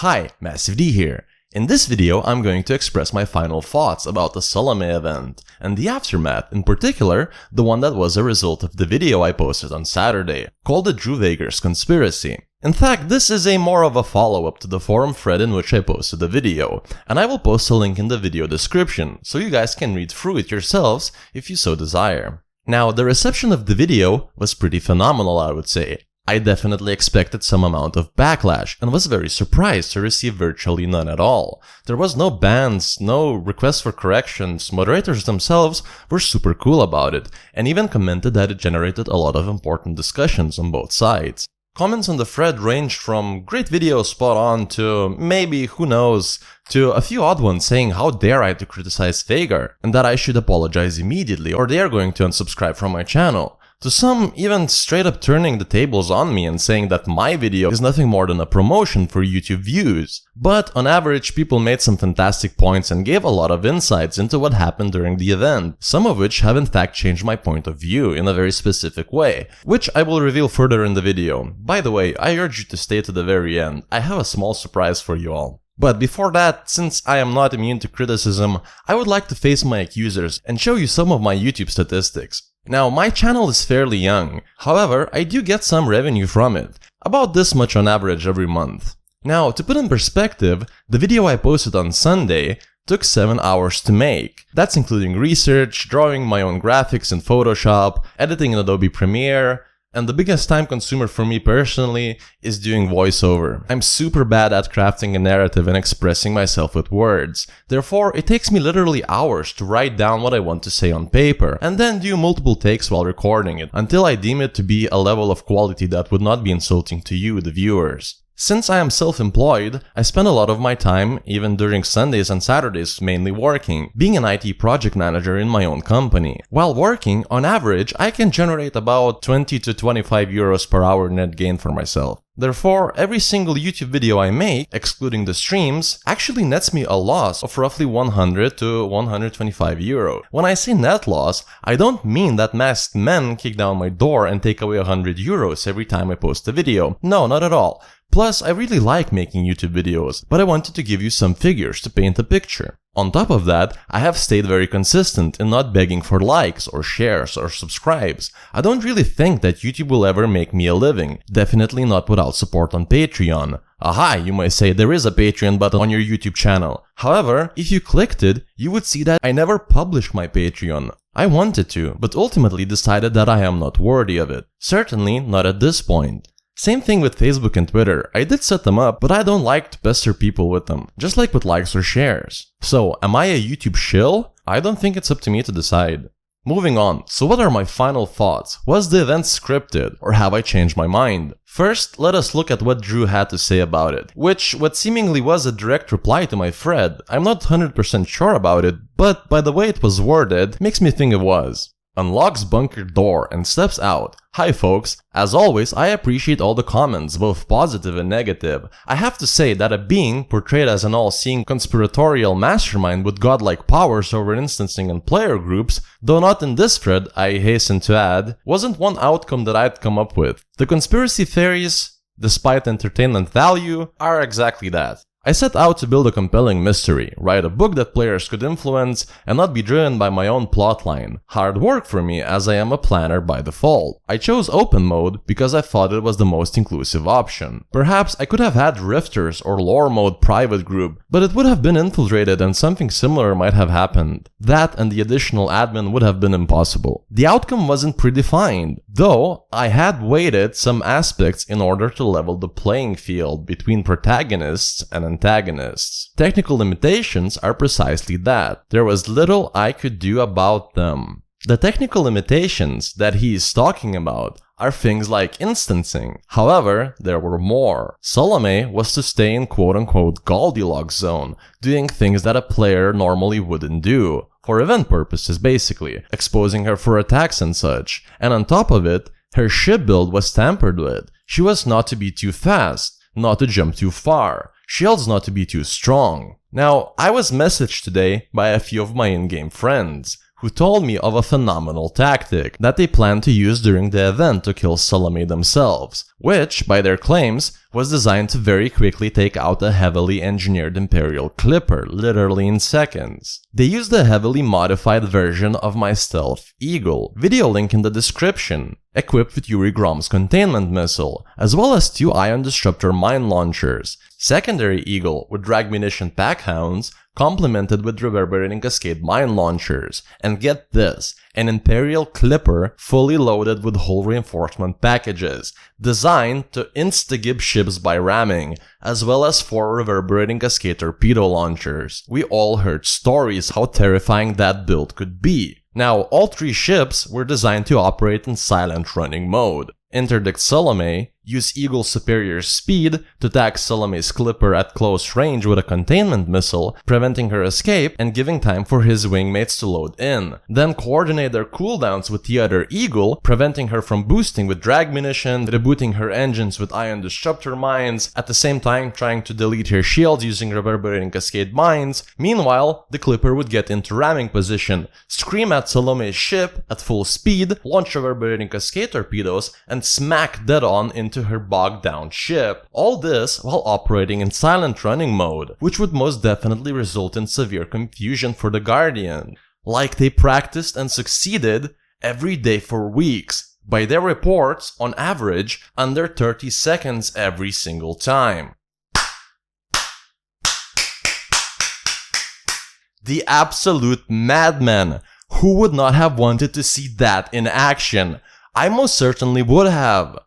Hi, Massive D here. In this video, I'm going to express my final thoughts about the Salome event, and the aftermath, in particular, the one that was a result of the video I posted on Saturday, called the Drew Wagar's Conspiracy. In fact, this is more of a follow-up to the forum thread in which I posted the video, and I will post a link in the video description, so you guys can read through it yourselves if you so desire. Now, the reception of the video was pretty phenomenal, I would say. I definitely expected some amount of backlash and was very surprised to receive virtually none at all. There was no bans, no requests for corrections, moderators themselves were super cool about it, and even commented that it generated a lot of important discussions on both sides. Comments on the thread ranged from great video spot on to maybe, who knows, to a few odd ones saying how dare I to criticize Wagar and that I should apologize immediately or they are going to unsubscribe from my channel. To some even straight up turning the tables on me and saying that my video is nothing more than a promotion for YouTube views. But on average, people made some fantastic points and gave a lot of insights into what happened during the event, some of which have in fact changed my point of view in a very specific way, which I will reveal further in the video. By the way, I urge you to stay to the very end, I have a small surprise for you all. But before that, since I am not immune to criticism, I would like to face my accusers and show you some of my YouTube statistics. Now, my channel is fairly young, however, I do get some revenue from it, about this much on average every month. Now, to put in perspective, the video I posted on Sunday took 7 hours to make. That's including research, drawing my own graphics in Photoshop, editing in Adobe Premiere, and the biggest time consumer for me personally is doing voiceover. I'm super bad at crafting a narrative and expressing myself with words. Therefore, it takes me literally hours to write down what I want to say on paper, and then do multiple takes while recording it, until I deem it to be a level of quality that would not be insulting to you, the viewers. Since I am self-employed, I spend a lot of my time, even during Sundays and Saturdays, mainly working, being an IT project manager in my own company. While working, on average, I can generate about 20 to 25 euros per hour net gain for myself. Therefore, every single YouTube video I make, excluding the streams, actually nets me a loss of roughly 100 to 125 euro. When I say net loss, I don't mean that masked men kick down my door and take away 100 euros every time I post a video. No, not at all. Plus, I really like making YouTube videos, but I wanted to give you some figures to paint a picture. On top of that, I have stayed very consistent in not begging for likes or shares or subscribes. I don't really think that YouTube will ever make me a living, definitely not without support on Patreon. Aha, you might say there is a Patreon button on your YouTube channel. However, if you clicked it, you would see that I never published my Patreon. I wanted to, but ultimately decided that I am not worthy of it. Certainly not at this point. Same thing with Facebook and Twitter. I did set them up, but I don't like to pester people with them, just like with likes or shares. So, am I a YouTube shill? I don't think it's up to me to decide. Moving on, so what are my final thoughts? Was the event scripted, or have I changed my mind? First, let us look at what Drew had to say about it, which what seemingly was a direct reply to my thread. I'm not 100% sure about it, but by the way it was worded, makes me think it was. Unlocks bunker door and steps out. Hi folks, as always I appreciate all the comments, both positive and negative. I have to say that a being portrayed as an all-seeing conspiratorial mastermind with godlike powers over instancing and player groups, though not in this thread, I hasten to add, wasn't one outcome that I'd come up with. The conspiracy theories, despite entertainment value, are exactly that. I set out to build a compelling mystery, write a book that players could influence, and not be driven by my own plotline. Hard work for me, as I am a planner by default. I chose open mode because I thought it was the most inclusive option. Perhaps I could have had rifters or lore mode private group, but it would have been infiltrated and something similar might have happened. That and the additional admin would have been impossible. The outcome wasn't predefined, though I had weighted some aspects in order to level the playing field between protagonists and antagonists. Technical limitations are precisely that. There was little I could do about them. The technical limitations that he is talking about are things like instancing. However, there were more. Salome was to stay in quote-unquote Goldilocks zone, doing things that a player normally wouldn't do, for event purposes basically, exposing her for attacks and such. And on top of it, her ship build was tampered with. She was not to be too fast, not to jump too far. Shields not to be too strong. Now, I was messaged today by a few of my in-game friends, who told me of a phenomenal tactic that they plan to use during the event to kill Salome themselves, which, by their claims, was designed to very quickly take out a heavily engineered Imperial Clipper, literally in seconds. They used a heavily modified version of my stealth Eagle, video link in the description, equipped with Yuri Grom's containment missile, as well as 2 ion disruptor mine launchers, secondary Eagle with drag munition pack hounds, complemented with reverberating cascade mine launchers, and get this, an Imperial Clipper fully loaded with hull reinforcement packages, designed to insta-gib ships by ramming, as well as 4 reverberating cascade torpedo launchers. We all heard stories how terrifying that build could be. Now, all 3 ships were designed to operate in silent running mode. Interdict Salome, use Eagle's superior speed to tag Salome's Clipper at close range with a containment missile, preventing her escape and giving time for his wingmates to load in. Then coordinate their cooldowns with the other Eagle, preventing her from boosting with drag munition, rebooting her engines with ion disruptor mines, at the same time trying to delete her shields using reverberating cascade mines. Meanwhile, the Clipper would get into ramming position, scream at Salome's ship at full speed, launch reverberating cascade torpedoes, and smack dead on into her bogged down ship. All this while operating in silent running mode, which would most definitely result in severe confusion for the Guardian. Like they practiced and succeeded every day for weeks, by their reports, on average, under 30 seconds every single time. The absolute madman! Who would not have wanted to see that in action? I most certainly would have.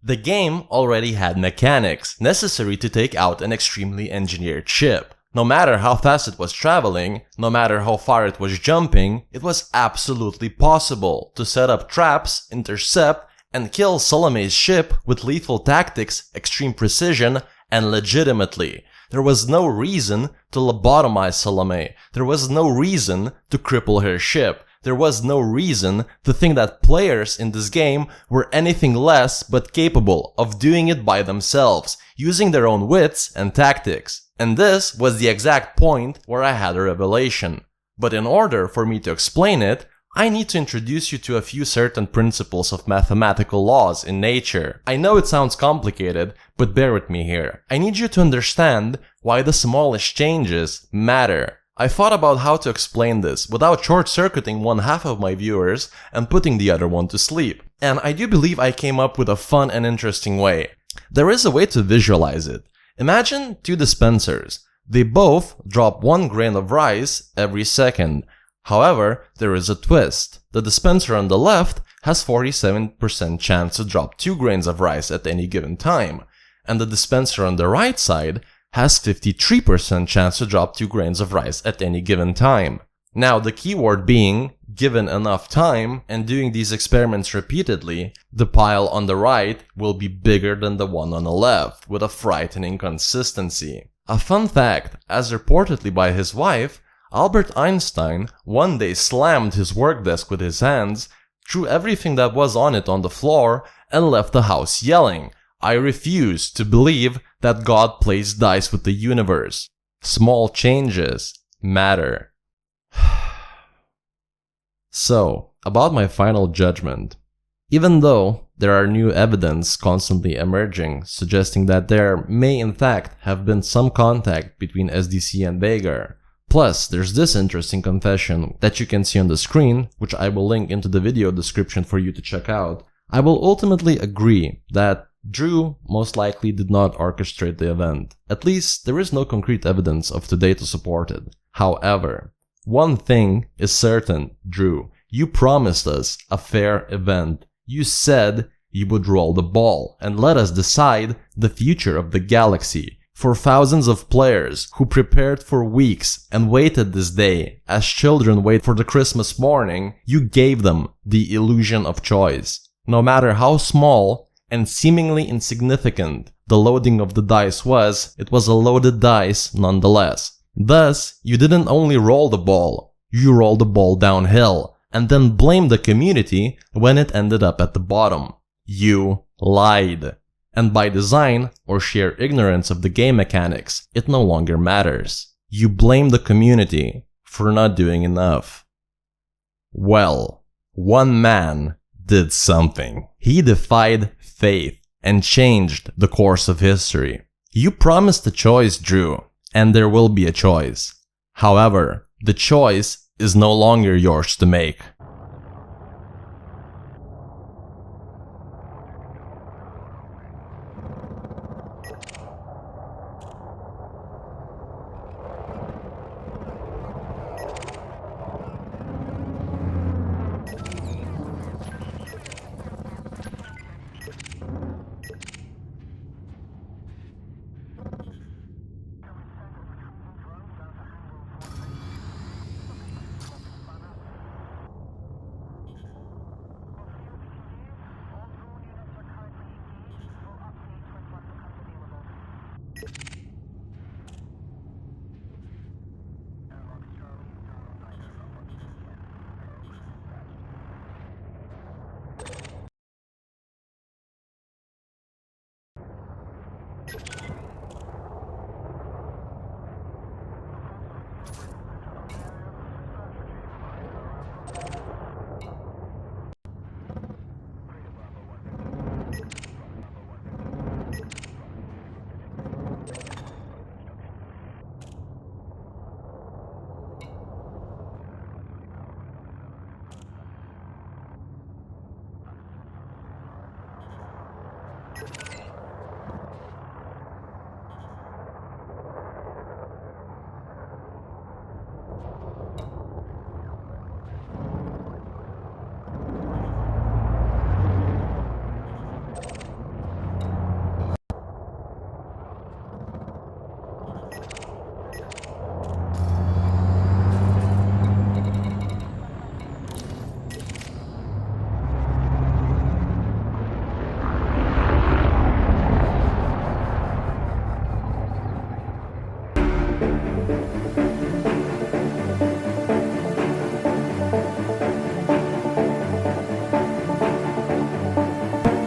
The game already had mechanics necessary to take out an extremely engineered ship. No matter how fast it was traveling, no matter how far it was jumping, it was absolutely possible to set up traps, intercept, and kill Salome's ship with lethal tactics, extreme precision, and legitimately. There was no reason to lobotomize Salome. There was no reason to cripple her ship. There was no reason to think that players in this game were anything less but capable of doing it by themselves, using their own wits and tactics. And this was the exact point where I had a revelation. But in order for me to explain it, I need to introduce you to a few certain principles of mathematical laws in nature. I know it sounds complicated, but bear with me here. I need you to understand why the smallest changes matter. I thought about how to explain this without short-circuiting one half of my viewers and putting the other one to sleep. And I do believe I came up with a fun and interesting way. There is a way to visualize it. Imagine 2 dispensers. They both drop 1 grain of rice every second. However, there is a twist. The dispenser on the left has 47% chance to drop 2 grains of rice at any given time. And the dispenser on the right side has 53% chance to drop 2 grains of rice at any given time. Now, the keyword being, given enough time and doing these experiments repeatedly, the pile on the right will be bigger than the one on the left, with a frightening consistency. A fun fact, as reportedly by his wife, Albert Einstein one day slammed his work desk with his hands, threw everything that was on it on the floor, and left the house yelling, "I refuse to believe that God plays dice with the universe. Small changes matter." So, about my final judgment. Even though there are new evidence constantly emerging suggesting that there may in fact have been some contact between SDC and Wagar, plus there's this interesting confession that you can see on the screen, which I will link into the video description for you to check out, I will ultimately agree that Drew most likely did not orchestrate the event. At least, there is no concrete evidence of today to support it. However, one thing is certain, Drew. You promised us a fair event. You said you would roll the ball and let us decide the future of the galaxy. For thousands of players who prepared for weeks and waited this day as children wait for the Christmas morning, you gave them the illusion of choice. No matter how small and seemingly insignificant the loading of the dice was, it was a loaded dice nonetheless. Thus, you didn't only roll the ball, you rolled the ball downhill, and then blamed the community when it ended up at the bottom. You lied. And by design or sheer ignorance of the game mechanics, it no longer matters. You blame the community for not doing enough. Well, one man did something. He defied faith and changed the course of history. You promised a choice, Drew, and there will be a choice. However, the choice is no longer yours to make.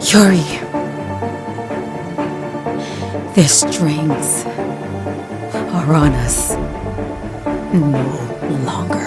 Yuri, the strings are on us no longer.